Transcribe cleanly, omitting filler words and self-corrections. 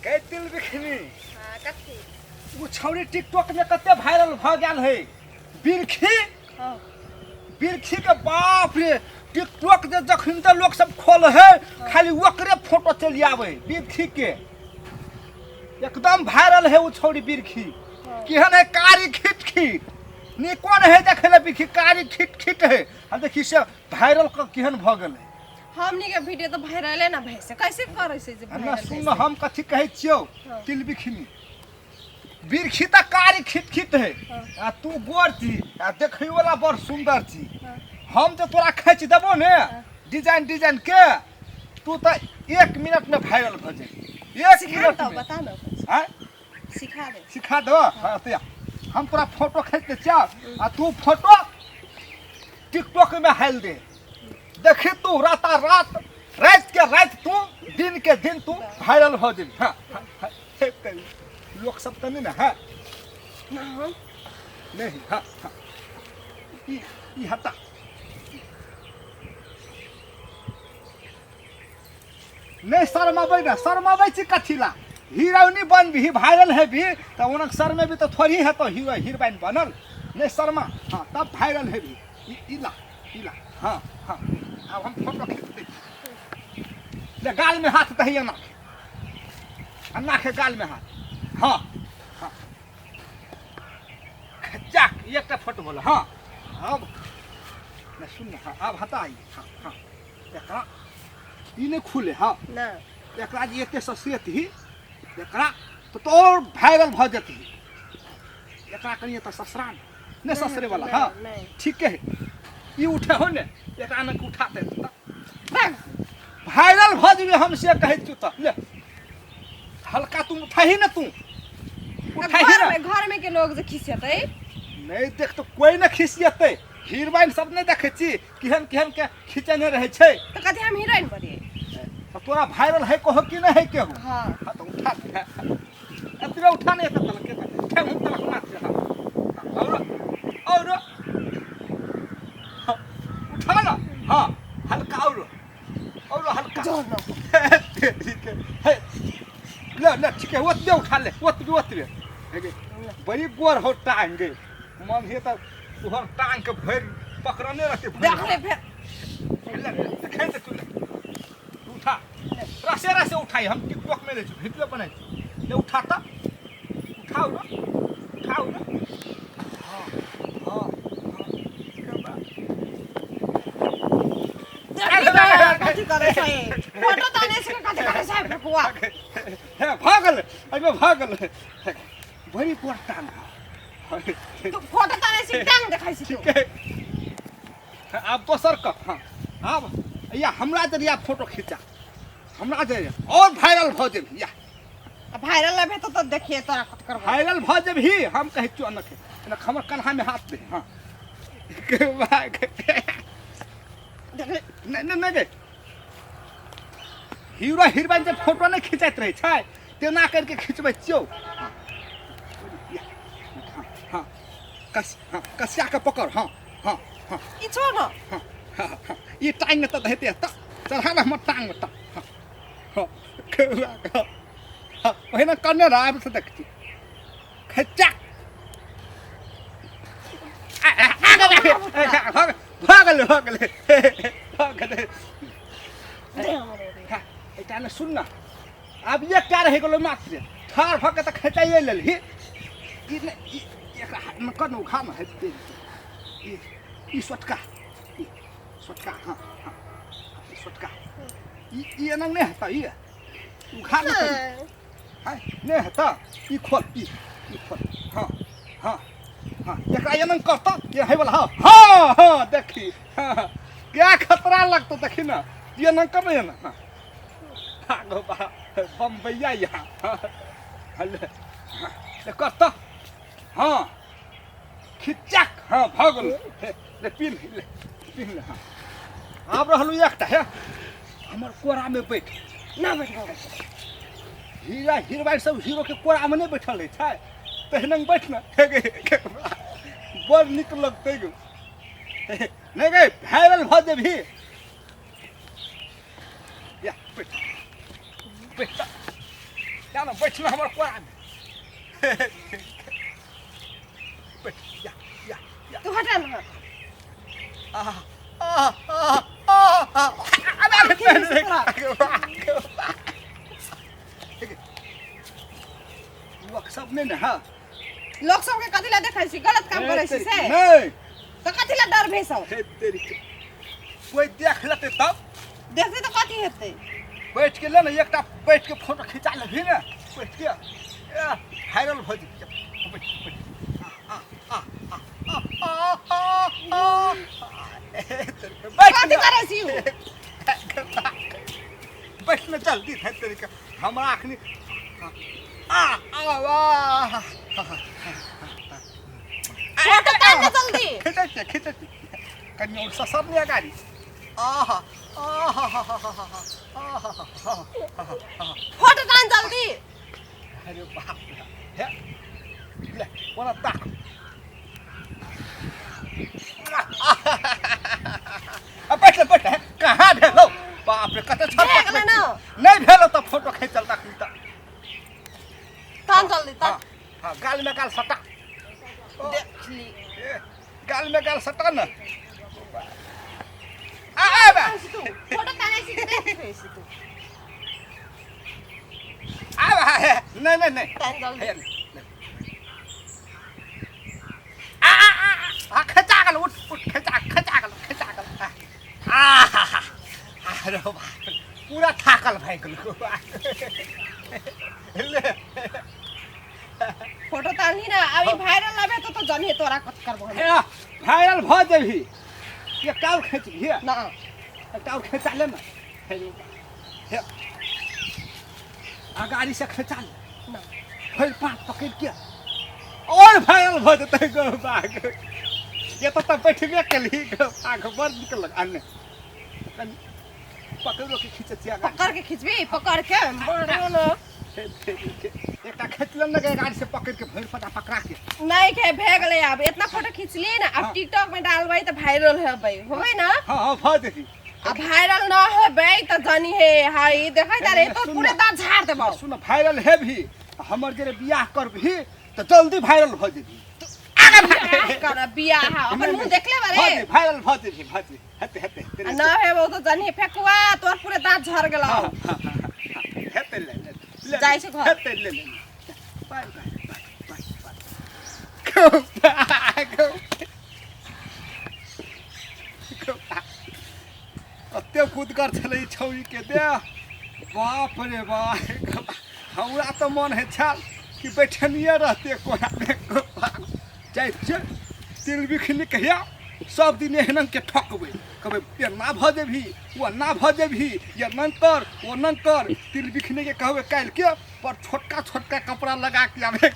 कई तिल बिखनी हां कथी वो छौरी टिकटॉक में कते वायरल भ गेल है बिरखी हां बिरखी के बाप रे टिकटॉक जे जखन त लोग सब खोल है खाली ओकरे फोटो चली आवे बिरखी के एकदम वायरल है वो छौरी बिरखी केहन है कारी खिट खिट नी कौन है देखले बिरखी कारी खिट खिट है हम देखी से वायरल केहन भ गेल है हमनी के वीडियो तो वायरल है ना भाई से कैसे करे से जे ना सुन हम कथी कहै छियौ तिल बिखनी बिरखी त कारी खिट खिट है आ तू गोर छी आ देखै वाला बड़ सुंदर छी हम तो तोरा खींच देबो ने डिजाइन डिजाइन के तू तो 1 मिनट में वायरल भ जाए 1 मिनट में बता ना हैं सिखा दो हां तो हम तोरा फोटो खींच दे चाह आ तू फोटो टिकटॉक में हाल दे देखी तू रात के रात तू दिन के दिन तू वायरल हो जाए हां लोग सब तनी ना है नहीं हां ई हटा नहीं शर्माबै छी कथिला हीरोइनी बन भी वायरल है भी तो उनक सर में भी तो थोड़ी है तो हीरो हीरोइन बनल नहीं शर्मा हाँ तब वायरल है भी इला इला हाँ हाँ अब हम फोटो खींच दे ले गाल में हाथ दही अन्ना के गाल में हाथ हाँ हाँ खचाक एक फोटो बोला हाँ अब ना सुन हाँ अब हटाइए हाँ हाँ देखा ई नहीं खुले हाँ ना एकरा जी एते ससियत ही एकरा तो और वायरल भ जती एकरा कनिए तो ससरा ने ससरे वाला हाँ ठीक है ई उठे हो ने एकरा न उठाते वायरल भ जबे हमसे कहै छु त ले हल्का तुम उठाही न तू उठाही ना घर में के लोग जे खिसियतै नहीं देख तो कोई न खिसियतै हीरोइन सब नहीं देखे छी केहन केहन के खिचने रहे छै तो कथि हम हीरोइन बनिए तोरा वायरल है कहो कि नहीं है केहू हां तो उठा अतरे उठा नहीं तो तल के ठे हम तल मार से और उठा ना हां हल्का और हल्का ठीक है ले ठीक है ओतबे उठा ले ओतबे बड़ी गोर हो टांग गे मन हे त तोहर टांग के भर पकड़ने रहते देख ले फिर खेल तू उठा रसे उठाई हम टिकटॉक में ले छु वीडियो बनाई ले उठाता उठाओ ना हां कथि करे छै फोटो ताने से कथि करे छै बकुआ है भागल बड़ी गोर टांग तू फोटो ताने से टांग देखाइ छी तू अब तो सर का हाँ अब या हमरा जरिया फोटो खींचा हमरा जरिया और वायरल भ जेब या वायरल है तो देखिए तोरा कत करबो वायरल भ जेब ही हम कहै छु अनक न हमर कन्हा में हाथ दे हां के भाग नहीं दे हीरो हीरोइन जे फोटो नहीं खिंचाइत रहे छै तेना करके खिंचबै छियौ हां कसिया के पकड़ हां हां हां ई छोड़ न हां ये टांग में तो देते त चढ़ा ना हम टांग में त हां ओहिना करने राब से देखती खच्चा भागल एटा न सुन ना अब ये क्या रह गेलो मात्र ठार भके त खचाइए लेलही ई एकरा हाथ में कनु घाम हेते ई सोटका हाँ सोटका ये एना नहीं हता ये उखा न हां नहीं हता ई खोल हां हां हां एकरा एना करता ये है वाला हां देखी हां क्या खतरा लगतो देखी ना ये न कर ना हां गो बा बम्बईया यहाँ हले करता हाँ खिचाक हाँ भागल ले पिन ले हाँ आप रहलू एकटा है हमर कोरा में बैठ ना बैठ हीरा हीरोइन सब हीरो के कोरा में नहीं बैठल रहे छै तहने बैठ ना बड़ निक लगते गो नहीं गए वायरल भ जेबही या बैठ बैठ या ना बैठना हमर कोरा में बैठ या तू हटा ना सब में ना हाँ लोग सब के कथी ला देखै छी गलत काम करै छी से नहीं तो कथी ला डर भेसौ हे तेरी कोई देख लेते तब देखते तो कथी हेतै बैठ के ले ना एकटा बैठ के फोटो खिंचा लेबी ना बैठ के वायरल हो जी कथी करै छी बैठ ना जल्दी थे तेरी के हमरा अखनी वाह फोटो तान के जल्दी खिंचे कन्या और ससर ने गाड़ी आहा फोटो तान जल्दी अरे बाप रे ले वाला ताक अब बैठ कहाँ भेलो बाप रे कते छट नहीं भेलो तो फोटो खींचल तक त तान जल्दी तान हां गाल में गाल सटा देख ली गाल में गाल सटा ना आ बा फोटो तानै छी देख छी तू आ बा नहीं तान जल्दी खचा गल उठ खचा गल अरे बाप पूरा थाकल भाई गल ले फोटो तानी ना अभी वायरल लाबे तो जनी तोरा कत करबो वायरल भ जेभी ये काल खींच भी ना काल खींचा ले ना हे गाड़ी से खींचा ले ना फिर पांच पकड़ के और वायरल भ जते गो बाग ये तो तब बैठबे कली गो आग बर निकल अन्ने पकड़ो के खींचे छिया पकड़ के खींचबी पकड़ के बड़ो ना एकटा खेचलन लगे गाड़ी से पकड़ के भैर पटा पकड़ा के नहीं के भे गेलै अब इतना फोटो खींच लिए ना अब टिकटॉक में डालबै त वायरल हेबै होबै ना हां भ देखी अब वायरल ना होबै त जनी हे हाय देखै त रे तो पूरे दांत झाड़ देबौ सुन वायरल है भी हमर जे बियाह करबी त जल्दी वायरल भ जेबी आगे कर बियाह अपन मुंह देखले बारे वायरल भ जेबी हेते ना हेबौ त जनी फेकुआ तोर पूरे दांत झड़ गेलौ हेते ले जाइ छै घर हेते ले बाय अत्ते कूद कर चले छौरी के दे बाप रे बाप हमरा तो मन है छाल कि बैठनिए रहते कोना में जाय तिल बिखनी कहिया सब दिन एहन के ठकबै कबे ये ना भ जेभी वो ना भ जेभी ये न कर वो न कर तिल बिखनी के कहबे काल के पर छोटका कपड़ा लगा के आवे